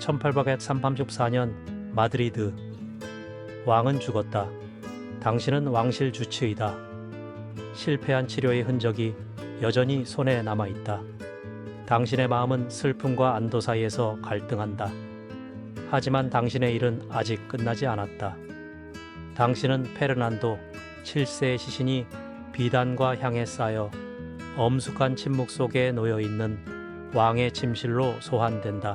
1834년 마드리드. 왕은 죽었다. 당신은 왕실 주치의다. 실패한 치료의 흔적이 여전히 손에 남아있다. 당신의 마음은 슬픔과 안도 사이에서 갈등한다. 하지만 당신의 일은 아직 끝나지 않았다. 당신은 페르난도 7세의 시신이 비단과 향에 쌓여 엄숙한 침묵 속에 놓여있는 왕의 침실로 소환된다.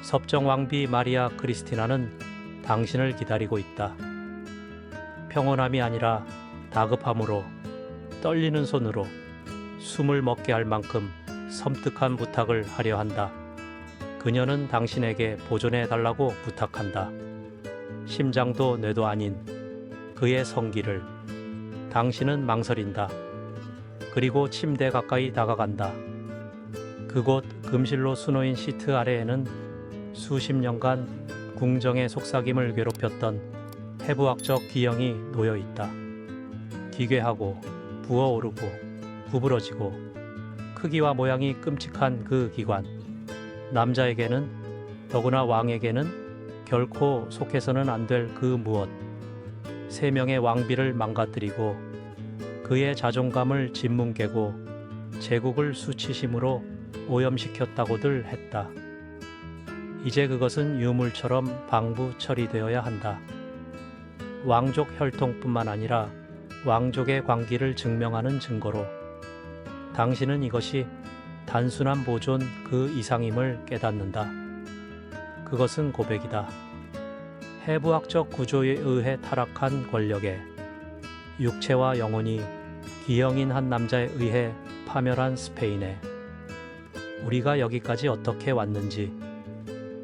섭정 왕비 마리아 크리스티나는 당신을 기다리고 있다. 평온함이 아니라 다급함으로, 떨리는 손으로 숨을 먹게 할 만큼 섬뜩한 부탁을 하려 한다. 그녀는 당신에게 보존해 달라고 부탁한다. 심장도 뇌도 아닌 그의 성기를. 당신은 망설인다. 그리고 침대 가까이 다가간다. 그곳 금실로 수놓인 시트 아래에는 수십 년간 궁정의 속삭임을 괴롭혔던 해부학적 기형이 놓여 있다. 기괴하고 부어오르고 구부러지고 크기와 모양이 끔찍한 그 기관. 남자에게는, 더구나 왕에게는 결코 속해서는 안 될 그 무엇. 세 명의 왕비를 망가뜨리고 그의 자존감을 짓뭉개고 제국을 수치심으로 오염시켰다고들 했다. 이제 그것은 유물처럼 방부 처리되어야 한다. 왕족 혈통뿐만 아니라 왕족의 광기를 증명하는 증거로. 당신은 이것이 단순한 보존 그 이상임을 깨닫는다. 그것은 고백이다. 해부학적 구조에 의해 타락한 권력에, 육체와 영혼이 기형인 한 남자에 의해 파멸한 스페인에, 우리가 여기까지 어떻게 왔는지,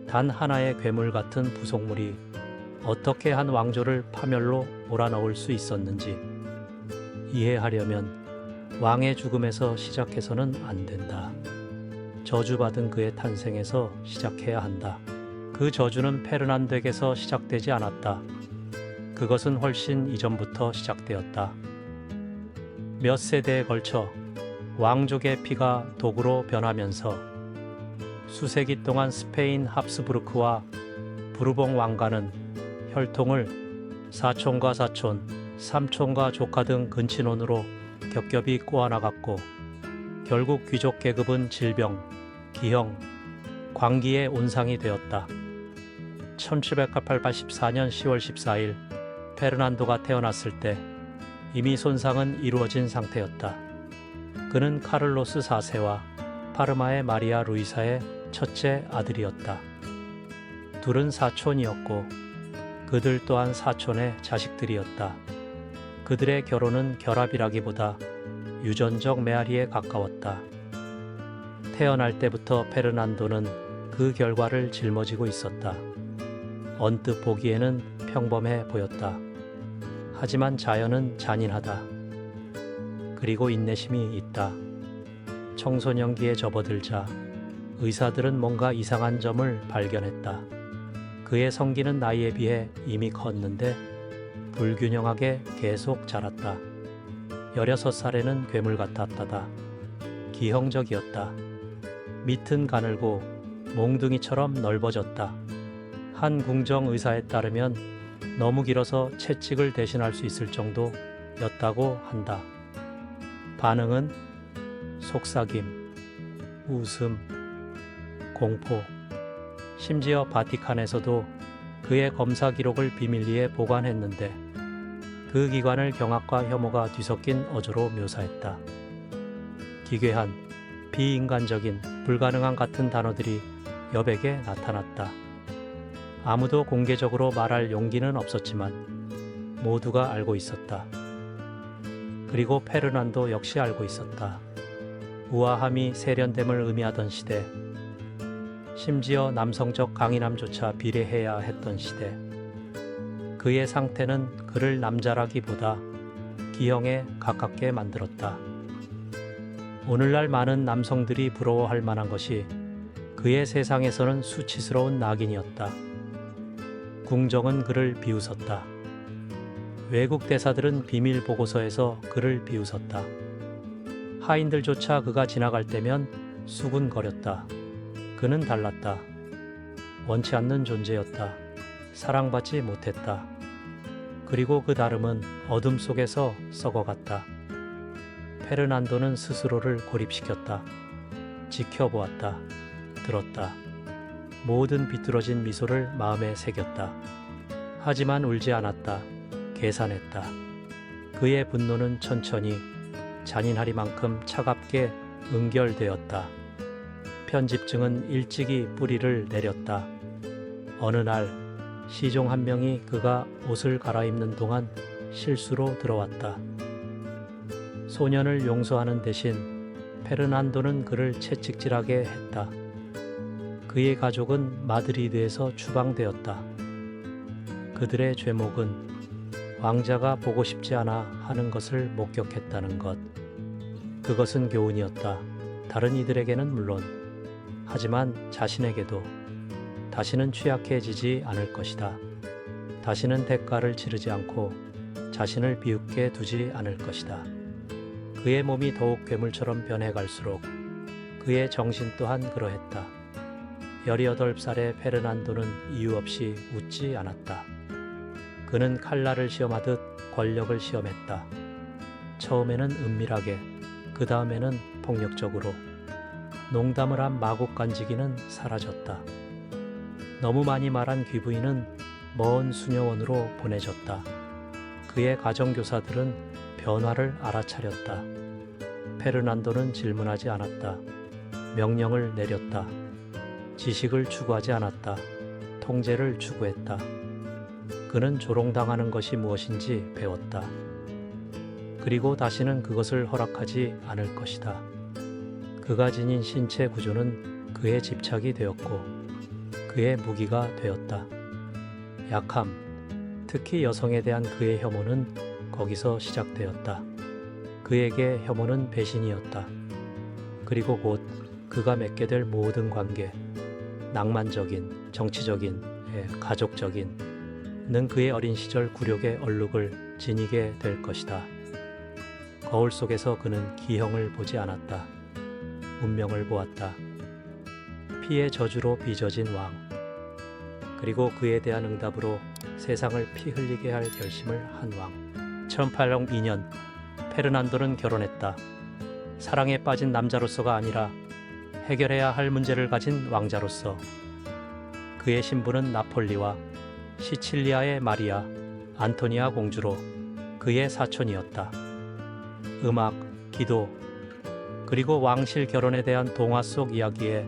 단 하나의 괴물 같은 부속물이 어떻게 한 왕조를 파멸로 몰아넣을 수 있었는지 이해하려면 왕의 죽음에서 시작해서는 안 된다. 저주받은 그의 탄생에서 시작해야 한다. 그 저주는 페르난도에게서 시작되지 않았다. 그것은 훨씬 이전부터 시작되었다. 몇 세대에 걸쳐 왕족의 피가 독으로 변하면서 수세기 동안 스페인 합스부르크와 부르봉 왕가는 혈통을 사촌과 사촌, 삼촌과 조카 등 근친혼으로 겹겹이 꼬아나갔고, 결국 귀족 계급은 질병, 기형, 광기의 온상이 되었다. 1784년 10월 14일 페르난도가 태어났을 때 이미 손상은 이루어진 상태였다. 그는 카를로스 4세와 파르마의 마리아 루이사의 첫째 아들이었다. 둘은 사촌이었고 그들 또한 사촌의 자식들이었다. 그들의 결혼은 결합이라기보다 유전적 메아리에 가까웠다. 태어날 때부터 페르난도는 그 결과를 짊어지고 있었다. 언뜻 보기에는 평범해 보였다. 하지만 자연은 잔인하다. 그리고 인내심이 있다. 청소년기에 접어들자 의사들은 뭔가 이상한 점을 발견했다. 그의 성기는 나이에 비해 이미 컸는데 불균형하게 계속 자랐다. 16살에는 괴물 같았다다. 기형적이었다. 밑은 가늘고 몽둥이처럼 넓어졌다. 한 궁정 의사에 따르면 너무 길어서 채찍을 대신할 수 있을 정도였다고 한다. 반응은 속삭임, 웃음, 공포. 심지어 바티칸에서도 그의 검사 기록을 비밀리에 보관했는데 그 기관을 경악과 혐오가 뒤섞인 어조로 묘사했다. 기괴한, 비인간적인, 불가능한 같은 단어들이 여백에 나타났다. 아무도 공개적으로 말할 용기는 없었지만 모두가 알고 있었다. 그리고 페르난도 역시 알고 있었다. 우아함이 세련됨을 의미하던 시대, 심지어 남성적 강인함조차 비례해야 했던 시대. 그의 상태는 그를 남자라기보다 기형에 가깝게 만들었다. 오늘날 많은 남성들이 부러워할 만한 것이 그의 세상에서는 수치스러운 낙인이었다. 궁정은 그를 비웃었다. 외국 대사들은 비밀 보고서에서 그를 비웃었다. 하인들조차 그가 지나갈 때면 수군거렸다. 그는 달랐다. 원치 않는 존재였다. 사랑받지 못했다. 그리고 그 다름은 어둠 속에서 썩어갔다. 페르난도는 스스로를 고립시켰다. 지켜보았다. 들었다. 모든 비뚤어진 미소를 마음에 새겼다. 하지만 울지 않았다. 계산했다. 그의 분노는 천천히 잔인하리만큼 차갑게 응결되었다. 편집증은 일찍이 뿌리를 내렸다. 어느 날 시종 한 명이 그가 옷을 갈아입는 동안 실수로 들어왔다. 소년을 용서하는 대신 페르난도는 그를 채찍질하게 했다. 그의 가족은 마드리드에서 추방되었다. 그들의 죄목은 왕자가 보고 싶지 않아 하는 것을 목격했다는 것. 그것은 교훈이었다. 다른 이들에게는 물론, 하지만 자신에게도. 다시는 취약해지지 않을 것이다. 다시는 대가를 치르지 않고 자신을 비웃게 두지 않을 것이다. 그의 몸이 더욱 괴물처럼 변해갈수록 그의 정신 또한 그러했다. 18살의 페르난도는 이유 없이 웃지 않았다. 그는 칼날을 시험하듯 권력을 시험했다. 처음에는 은밀하게, 그 다음에는 폭력적으로. 농담을 한 마국 간지기는 사라졌다. 너무 많이 말한 귀부인은 먼 수녀원으로 보내졌다. 그의 가정교사들은 변화를 알아차렸다. 페르난도는 질문하지 않았다. 명령을 내렸다. 지식을 추구하지 않았다. 통제를 추구했다. 그는 조롱당하는 것이 무엇인지 배웠다. 그리고 다시는 그것을 허락하지 않을 것이다. 그가 지닌 신체 구조는 그의 집착이 되었고 그의 무기가 되었다. 약함, 특히 여성에 대한 그의 혐오는 거기서 시작되었다. 그에게 혐오는 배신이었다. 그리고 곧 그가 맺게 될 모든 관계, 낭만적인, 정치적인, 가족적인, 는 그의 어린 시절 굴욕의 얼룩을 지니게 될 것이다. 거울 속에서 그는 기형을 보지 않았다. 운명을 보았다. 피의 저주로 빚어진 왕. 그리고 그에 대한 응답으로 세상을 피 흘리게 할 결심을 한 왕. 1802년 페르난도는 결혼했다. 사랑에 빠진 남자로서가 아니라 해결해야 할 문제를 가진 왕자로서. 그의 신부는 나폴리와 시칠리아의 마리아 안토니아 공주로 그의 사촌이었다. 음악, 기도, 그리고 왕실 결혼에 대한 동화 속 이야기에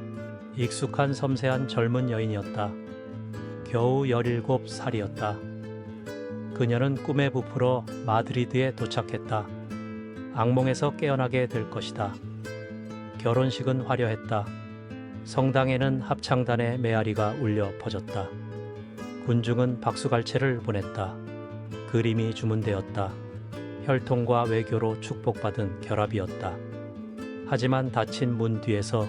익숙한 섬세한 젊은 여인이었다. 겨우 17살이었다. 그녀는 꿈에 부풀어 마드리드에 도착했다. 악몽에서 깨어나게 될 것이다. 결혼식은 화려했다. 성당에는 합창단의 메아리가 울려 퍼졌다. 군중은 박수갈채를 보냈다. 그림이 주문되었다. 혈통과 외교로 축복받은 결합이었다. 하지만 닫힌 문 뒤에서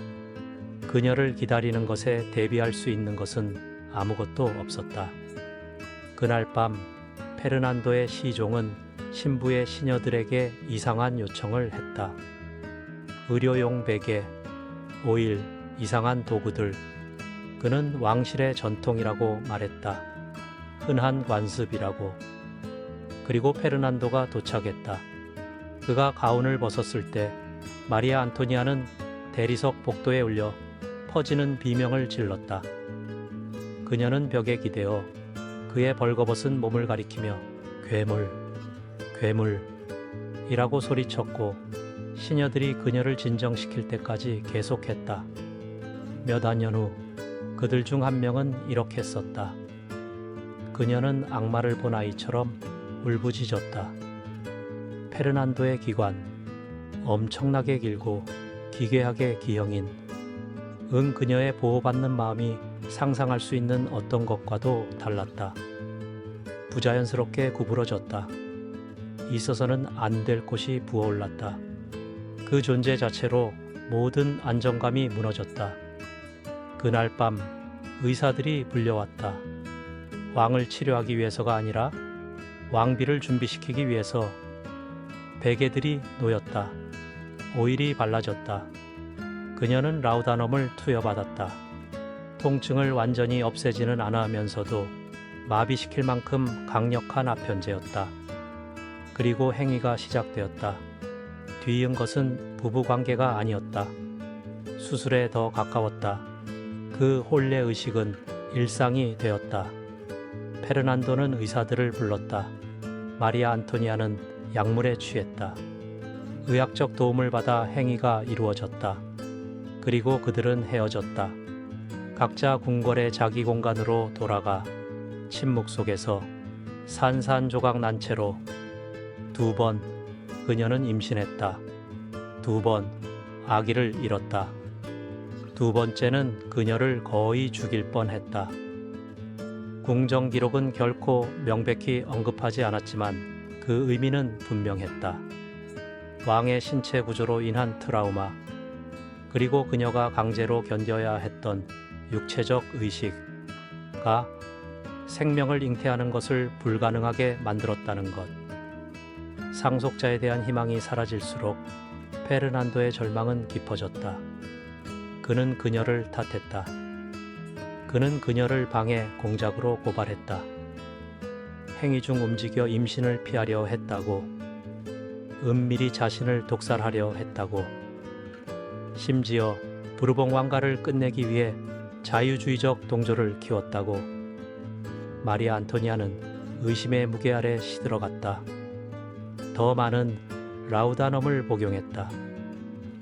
그녀를 기다리는 것에 대비할 수 있는 것은 아무것도 없었다. 그날 밤 페르난도의 시종은 신부의 시녀들에게 이상한 요청을 했다. 의료용 베개, 오일, 이상한 도구들. 그는 왕실의 전통이라고 말했다. 흔한 관습이라고. 그리고 페르난도가 도착했다. 그가 가운을 벗었을 때 마리아 안토니아는 대리석 복도에 올려 퍼지는 비명을 질렀다. 그녀는 벽에 기대어 그의 벌거벗은 몸을 가리키며 괴물, 괴물이라고 소리쳤고 시녀들이 그녀를 진정시킬 때까지 계속했다. 몇 안 년 후 그들 중 한 명은 이렇게 썼다. 그녀는 악마를 본 아이처럼 울부짖었다. 페르난도의 기관, 엄청나게 길고 기괴하게 기형인, 그녀의 보호받는 마음이 상상할 수 있는 어떤 것과도 달랐다. 부자연스럽게 구부러졌다. 있어서는 안 될 곳이 부어올랐다. 그 존재 자체로 모든 안정감이 무너졌다. 그날 밤 의사들이 불려왔다. 왕을 치료하기 위해서가 아니라 왕비를 준비시키기 위해서. 베개들이 놓였다. 오일이 발라졌다. 그녀는 라우다넘을 투여받았다. 통증을 완전히 없애지는 않으면서도 마비시킬 만큼 강력한 압현제였다. 그리고 행위가 시작되었다. 뒤이은 것은 부부관계가 아니었다. 수술에 더 가까웠다. 그 혼례의식은 일상이 되었다. 페르난도는 의사들을 불렀다. 마리아 안토니아는 약물에 취했다. 의학적 도움을 받아 행위가 이루어졌다. 그리고 그들은 헤어졌다. 각자 궁궐의 자기 공간으로 돌아가 침묵 속에서 산산조각 난 채로 2번 그녀는 임신했다. 2번 아기를 잃었다. 2번째는 그녀를 거의 죽일 뻔했다. 궁정 기록은 결코 명백히 언급하지 않았지만 그 의미는 분명했다. 왕의 신체 구조로 인한 트라우마, 그리고 그녀가 강제로 견뎌야 했던 육체적 의식가 생명을 잉태하는 것을 불가능하게 만들었다는 것. 상속자에 대한 희망이 사라질수록 페르난도의 절망은 깊어졌다. 그는 그녀를 탓했다. 그는 그녀를 방해 공작으로 고발했다. 행위 중 움직여 임신을 피하려 했다고, 은밀히 자신을 독살하려 했다고, 심지어 부르봉 왕가를 끝내기 위해 자유주의적 동조를 키웠다고. 마리아 안토니아는 의심의 무게 아래 시들어갔다. 더 많은 라우다넘을 복용했다.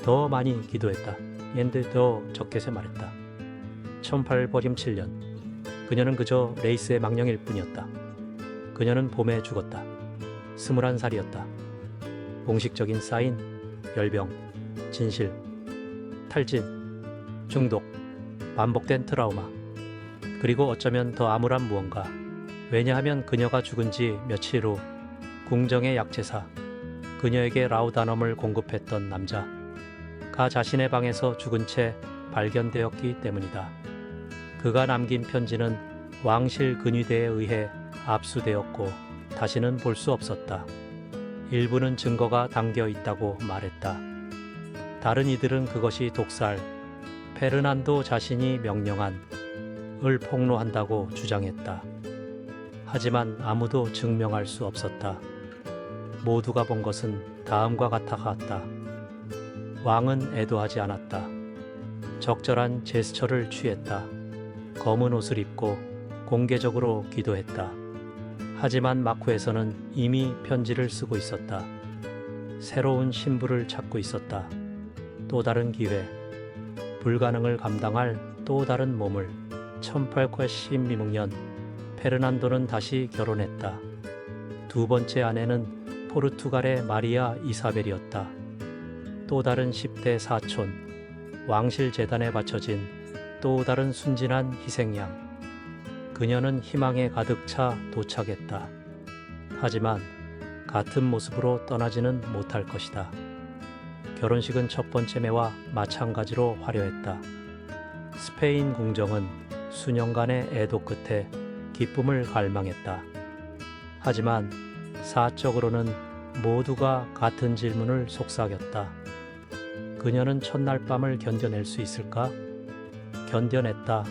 더 많이 기도했다. 옌드 더 적게서 말했다. 1807년 그녀는 그저 레이스의 망령일 뿐이었다. 그녀는 봄에 죽었다. 21살이었다. 공식적인 사인, 열병, 진실, 탈진, 중독, 반복된 트라우마, 그리고 어쩌면 더 암울한 무언가. 왜냐하면 그녀가 죽은 지 며칠 후 궁정의 약제사, 그녀에게 라우다넘을 공급했던 남자가 자신의 방에서 죽은 채 발견되었기 때문이다. 그가 남긴 편지는 왕실 근위대에 의해 압수되었고 다시는 볼 수 없었다. 일부는 증거가 담겨 있다고 말했다. 다른 이들은 그것이 독살, 페르난도 자신이 명령한 을 폭로한다고 주장했다. 하지만 아무도 증명할 수 없었다. 모두가 본 것은 다음과 같았다. 왕은 애도하지 않았다. 적절한 제스처를 취했다. 검은 옷을 입고 공개적으로 기도했다. 하지만 마쿠에서는 이미 편지를 쓰고 있었다. 새로운 신부를 찾고 있었다. 또 다른 기회, 불가능을 감당할 또 다른 몸을. 1816년 페르난도는 다시 결혼했다. 2번째 아내는 포르투갈의 마리아 이사벨이었다. 또 다른 10대 사촌, 왕실 재단에 바쳐진 또 다른 순진한 희생양. 그녀는 희망에 가득 차 도착했다. 하지만 같은 모습으로 떠나지는 못할 것이다. 결혼식은 첫 번째 매와 마찬가지로 화려했다. 스페인 궁정은 수년간의 애도 끝에 기쁨을 갈망했다. 하지만 사적으로는 모두가 같은 질문을 속삭였다. 그녀는 첫날 밤을 견뎌낼 수 있을까? 견뎌냈다.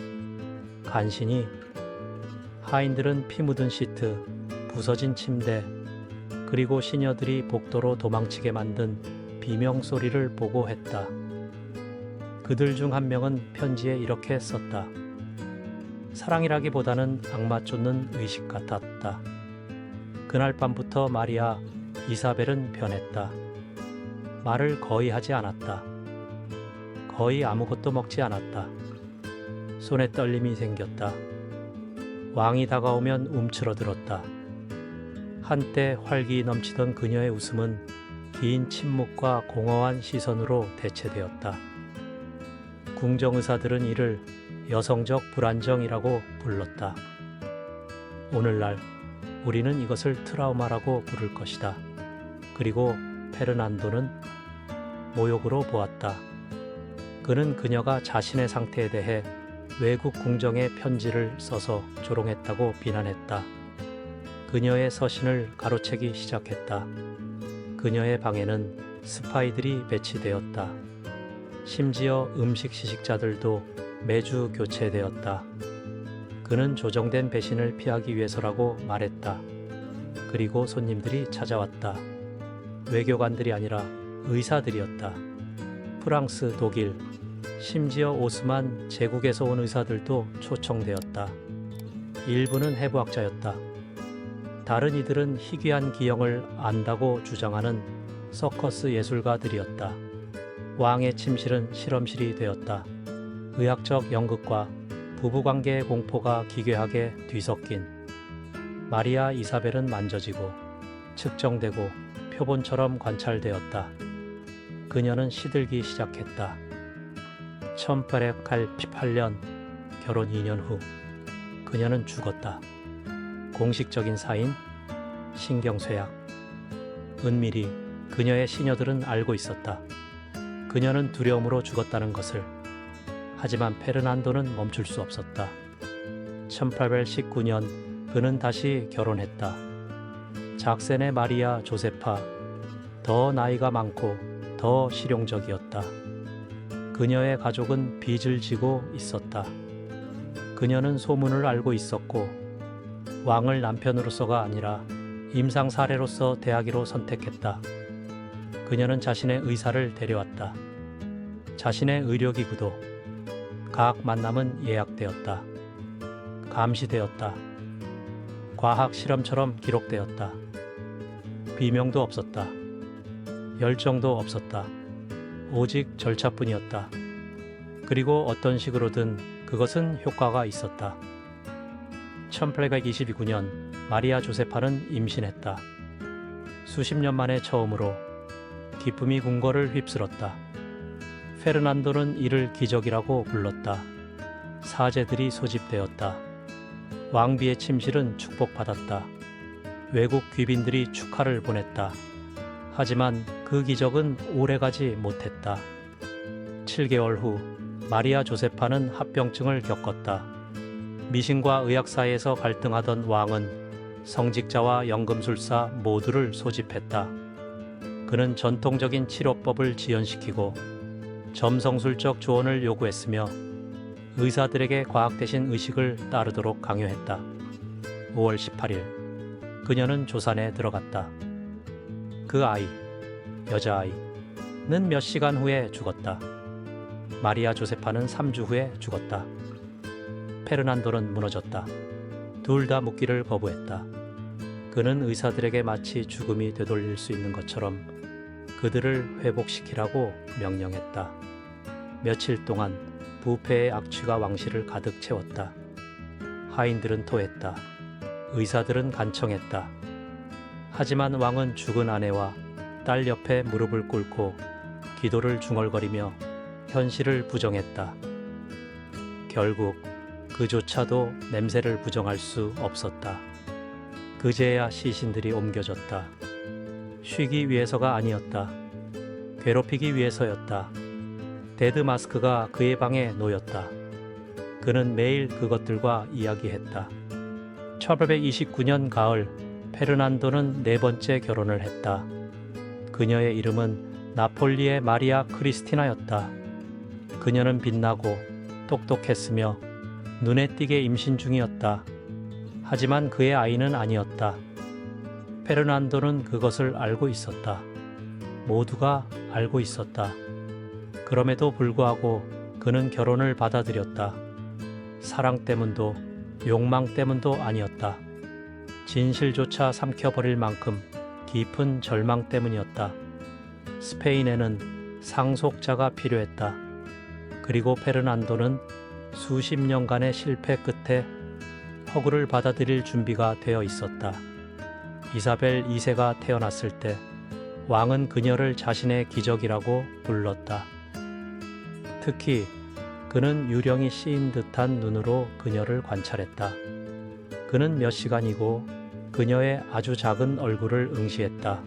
간신히. 하인들은 피 묻은 시트, 부서진 침대, 그리고 시녀들이 복도로 도망치게 만든 비명소리를 보고했다. 그들 중 한 명은 편지에 이렇게 썼다. 사랑이라기보다는 악마 쫓는 의식 같았다. 그날 밤부터 마리아 이사벨은 변했다. 말을 거의 하지 않았다. 거의 아무것도 먹지 않았다. 손에 떨림이 생겼다. 왕이 다가오면 움츠러들었다. 한때 활기 넘치던 그녀의 웃음은 긴 침묵과 공허한 시선으로 대체되었다. 궁정의사들은 이를 여성적 불안정이라고 불렀다. 오늘날 우리는 이것을 트라우마라고 부를 것이다. 그리고 페르난도는 모욕으로 보았다. 그는 그녀가 자신의 상태에 대해 외국 궁정에 편지를 써서 조롱했다고 비난했다. 그녀의 서신을 가로채기 시작했다. 그녀의 방에는 스파이들이 배치되었다. 심지어 음식 시식자들도 매주 교체되었다. 그는 조정된 배신을 피하기 위해서라고 말했다. 그리고 손님들이 찾아왔다. 외교관들이 아니라 의사들이었다. 프랑스, 독일, 심지어 오스만 제국에서 온 의사들도 초청되었다. 일부는 해부학자였다. 다른 이들은 희귀한 기형을 안다고 주장하는 서커스 예술가들이었다. 왕의 침실은 실험실이 되었다. 의학적 연극과 부부관계의 공포가 기괴하게 뒤섞인 마리아 이사벨은 만져지고 측정되고 표본처럼 관찰되었다. 그녀는 시들기 시작했다. 1888년 결혼 2년 후 그녀는 죽었다. 공식적인 사인, 신경쇠약. 은밀히 그녀의 시녀들은 알고 있었다. 그녀는 두려움으로 죽었다는 것을. 하지만 페르난도는 멈출 수 없었다. 1819년 그는 다시 결혼했다. 작센의 마리아 조세파, 더 나이가 많고 더 실용적이었다. 그녀의 가족은 빚을 지고 있었다. 그녀는 소문을 알고 있었고 왕을 남편으로서가 아니라 임상 사례로서 대하기로 선택했다. 그녀는 자신의 의사를 데려왔다. 자신의 의료기구도. 각 만남은 예약되었다. 감시되었다. 과학 실험처럼 기록되었다. 비명도 없었다. 열정도 없었다. 오직 절차뿐이었다. 그리고 어떤 식으로든 그것은 효과가 있었다. 1829년 마리아 조세파는 임신했다. 수십 년 만에 처음으로 기쁨이 궁궐을 휩쓸었다. 페르난도는 이를 기적이라고 불렀다. 사제들이 소집되었다. 왕비의 침실은 축복받았다. 외국 귀빈들이 축하를 보냈다. 하지만 그 기적은 오래가지 못했다. 7개월 후 마리아 조세파는 합병증을 겪었다. 미신과 의학 사이에서 갈등하던 왕은 성직자와 연금술사 모두를 소집했다. 그는 전통적인 치료법을 지연시키고 점성술적 조언을 요구했으며 의사들에게 과학 대신 의식을 따르도록 강요했다. 5월 18일 그녀는 조산에 들어갔다. 그 아이, 여자아이는 몇 시간 후에 죽었다. 마리아 조세파는 3주 후에 죽었다. 페르난도는 무너졌다. 둘 다 묻기를 거부했다. 그는 의사들에게 마치 죽음이 되돌릴 수 있는 것처럼 그들을 회복시키라고 명령했다. 며칠 동안 부패의 악취가 왕실을 가득 채웠다. 하인들은 토했다. 의사들은 간청했다. 하지만 왕은 죽은 아내와 딸 옆에 무릎을 꿇고 기도를 중얼거리며 현실을 부정했다. 결국 그조차도 냄새를 부정할 수 없었다. 그제야 시신들이 옮겨졌다. 쉬기 위해서가 아니었다. 괴롭히기 위해서였다. 데드마스크가 그의 방에 놓였다. 그는 매일 그것들과 이야기했다. 1829년 가을 페르난도는 네 번째 결혼을 했다. 그녀의 이름은 나폴리의 마리아 크리스티나였다. 그녀는 빛나고 똑똑했으며 눈에 띄게 임신 중이었다. 하지만 그의 아이는 아니었다. 페르난도는 그것을 알고 있었다. 모두가 알고 있었다. 그럼에도 불구하고 그는 결혼을 받아들였다. 사랑 때문도 욕망 때문도 아니었다. 진실조차 삼켜버릴 만큼 깊은 절망 때문이었다. 스페인에는 상속자가 필요했다. 그리고 페르난도는 수십 년간의 실패 끝에 허구를 받아들일 준비가 되어 있었다. 이사벨 2세가 태어났을 때 왕은 그녀를 자신의 기적이라고 불렀다. 특히 그는 유령이 씌인 듯한 눈으로 그녀를 관찰했다. 그는 몇 시간이고 그녀의 아주 작은 얼굴을 응시했다.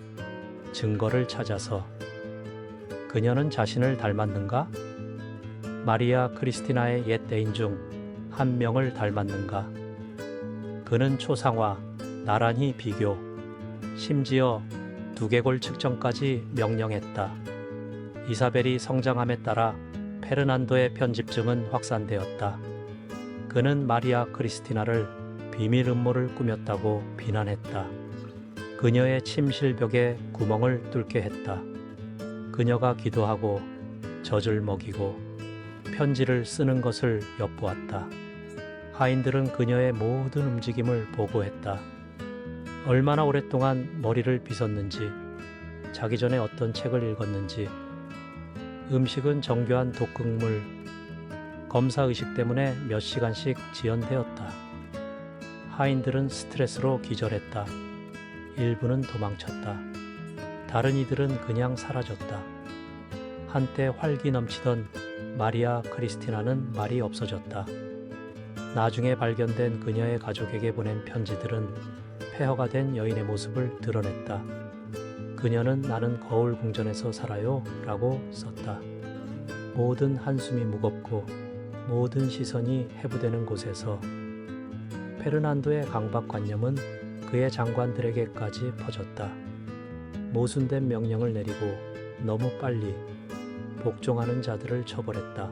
증거를 찾아서. 그녀는 자신을 닮았는가? 마리아 크리스티나의 옛 애인 중 한 명을 닮았는가? 그는 초상화, 나란히 비교, 심지어 두개골 측정까지 명령했다. 이사벨이 성장함에 따라 페르난도의 편집증은 확산되었다. 그는 마리아 크리스티나를 비밀 음모를 꾸몄다고 비난했다. 그녀의 침실벽에 구멍을 뚫게 했다. 그녀가 기도하고 젖을 먹이고 편지를 쓰는 것을 엿보았다. 하인들은 그녀의 모든 움직임을 보고했다. 얼마나 오랫동안 머리를 빗었는지, 자기 전에 어떤 책을 읽었는지, 음식은 정교한 독극물, 검사의식 때문에 몇 시간씩 지연되었다. 하인들은 스트레스로 기절했다. 일부는 도망쳤다. 다른 이들은 그냥 사라졌다. 한때 활기 넘치던 마리아 크리스티나는 말이 없어졌다. 나중에 발견된 그녀의 가족에게 보낸 편지들은 폐허가 된 여인의 모습을 드러냈다. 그녀는 나는 거울 궁전에서 살아요 라고 썼다. 모든 한숨이 무겁고 모든 시선이 해부되는 곳에서 페르난도의 강박관념은 그의 장관들에게까지 퍼졌다. 모순된 명령을 내리고 너무 빨리 복종하는 자들을 처벌했다.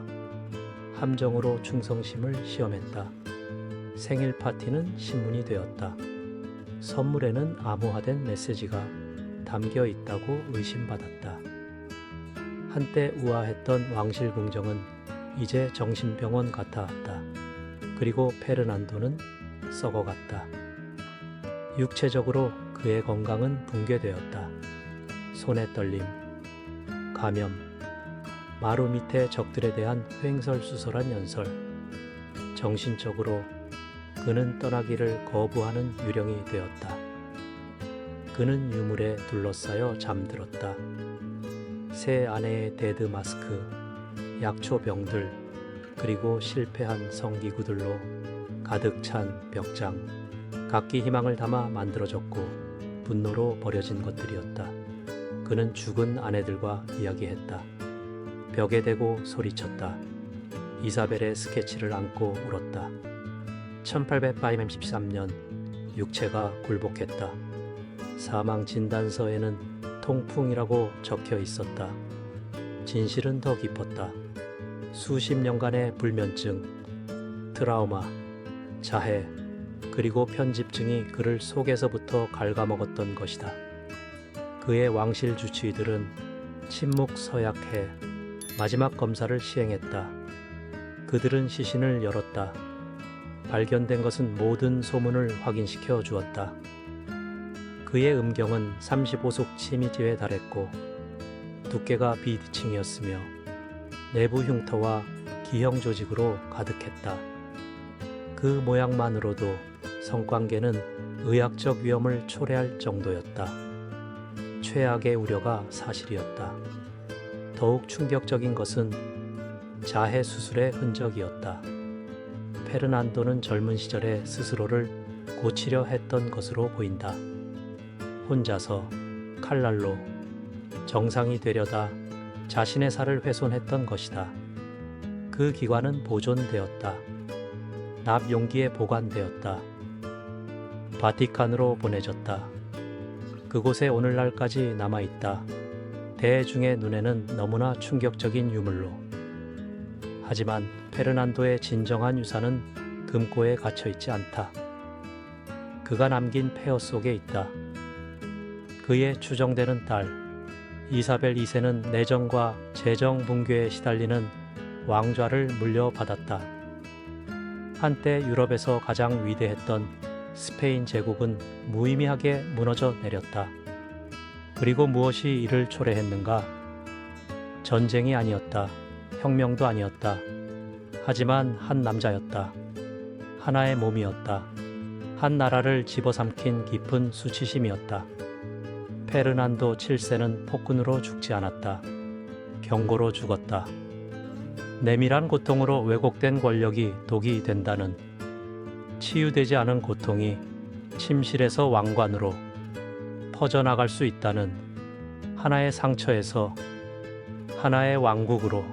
함정으로 충성심을 시험했다. 생일 파티는 신문이 되었다. 선물에는 암호화된 메시지가 담겨 있다고 의심받았다. 한때 우아했던 왕실 궁정은 이제 정신병원 같아왔다. 그리고 페르난도는 썩어갔다. 육체적으로 그의 건강은 붕괴되었다. 손에 떨림, 감염, 마루 밑에 적들에 대한 횡설수설한 연설. 정신적으로 그는 떠나기를 거부하는 유령이 되었다. 그는 유물에 둘러싸여 잠들었다. 새 아내의 데드 마스크, 약초 병들, 그리고 실패한 성기구들로 가득 찬 벽장, 각기 희망을 담아 만들어졌고 분노로 버려진 것들이었다. 그는 죽은 아내들과 이야기했다. 벽에 대고 소리쳤다. 이사벨의 스케치를 안고 울었다. 1813년 육체가 굴복했다. 사망 진단서에는 통풍이라고 적혀 있었다. 진실은 더 깊었다. 수십 년간의 불면증, 트라우마, 자해, 그리고 편집증이 그를 속에서부터 갉아먹었던 것이다. 그의 왕실 주치의들은 침묵 서약해 마지막 검사를 시행했다. 그들은 시신을 열었다. 발견된 것은 모든 소문을 확인시켜 주었다. 그의 음경은 35속 치미지에 달했고 두께가 비대칭이었으며 내부 흉터와 기형 조직으로 가득했다. 그 모양만으로도 성관계는 의학적 위험을 초래할 정도였다. 최악의 우려가 사실이었다. 더욱 충격적인 것은 자해 수술의 흔적이었다. 페르난도는 젊은 시절에 스스로를 고치려 했던 것으로 보인다. 혼자서 칼날로 정상이 되려다 자신의 살을 훼손했던 것이다. 그 기관은 보존되었다. 납 용기에 보관되었다. 바티칸으로 보내졌다. 그곳에 오늘날까지 남아있다. 대중의 눈에는 너무나 충격적인 유물로. 하지만 페르난도의 진정한 유산은 금고에 갇혀있지 않다. 그가 남긴 폐허 속에 있다. 그의 추정되는 딸 이사벨 2세는 내정과 재정 붕괴에 시달리는 왕좌를 물려받았다. 한때 유럽에서 가장 위대했던 스페인 제국은 무의미하게 무너져 내렸다. 그리고 무엇이 이를 초래했는가? 전쟁이 아니었다. 혁명도 아니었다. 하지만 한 남자였다. 하나의 몸이었다. 한 나라를 집어삼킨 깊은 수치심이었다. 페르난도 7세는 폭군으로 죽지 않았다. 경고로 죽었다. 내밀한 고통으로 왜곡된 권력이 독이 된다는, 치유되지 않은 고통이 침실에서 왕관으로 퍼져나갈 수 있다는 하나의 상처에서 하나의 왕국으로